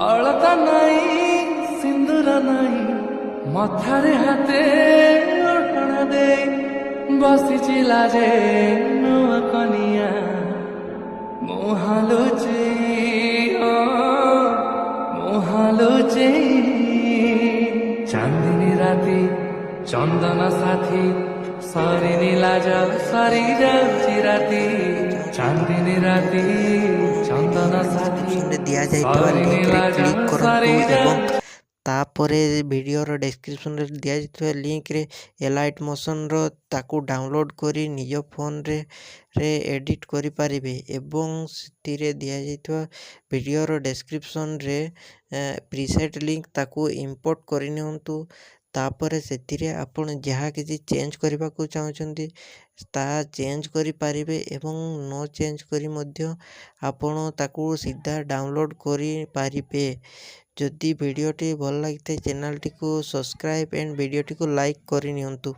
ଅଳତା ନାଇଁ ସିନ୍ଦୁର ନାଇଁ ମଥାରେ ହାତେ ଓଢ଼ଣା ଦେଇ ବସିଛି ଲାଜେ ନୂଆ କନିଆ ମୁହାଁଲୁଛି ମୁହାଁଲୁଛି ଚାନ୍ଦିନୀ ରାତି ଚନ୍ଦନ ସାଥୀ ସରିନି ଲାଜ ସରି ଯାଉଛି ରାତି ଚାନ୍ଦିନୀ ରାତି ଚନ୍ଦନ ସାଥୀ ଦିଆଯାଇଥିବା ଲିଙ୍କରେ କ୍ଲିକ୍ କରନ୍ତୁ ଏବଂ ତାପରେ ଭିଡ଼ିଓର ଡେସ୍କ୍ରିପସନ୍ରେ ଦିଆଯାଇଥିବା ଲିଙ୍କରେ ଏଲାଇଟ୍ ମୋସନ୍ର ତାକୁ ଡାଉନଲୋଡ଼୍ କରି ନିଜ ଫୋନ୍ରେ ଏଡ଼ିଟ୍ କରିପାରିବେ ଏବଂ ସେଥିରେ ଦିଆଯାଇଥିବା ଭିଡ଼ିଓର ଡେସ୍କ୍ରିପସନ୍ରେ ପ୍ରିସେଟ୍ ଲିଙ୍କ ତାକୁ ଇମ୍ପୋର୍ଟ କରିନିଅନ୍ତୁ। ତାପରେ ସେଥିରେ ଆପଣ ଯାହା କିଛି ଚେଞ୍ଜ କରିବାକୁ ଚାହୁଁଛନ୍ତି ତାହା ଚେଞ୍ଜ କରିପାରିବେ ଏବଂ ନ ଚେଞ୍ଜ କରି ମଧ୍ୟ ଆପଣ ତାକୁ ସିଧା ଡାଉନଲୋଡ଼୍ କରିପାରିବେ। ଯଦି ଭିଡ଼ିଓଟି ଭଲ ଲାଗିଥାଏ ଚ୍ୟାନେଲଟିକୁ ସବସ୍କ୍ରାଇବ୍ ଏଣ୍ଡ ଭିଡ଼ିଓଟିକୁ ଲାଇକ୍ କରିନିଅନ୍ତୁ।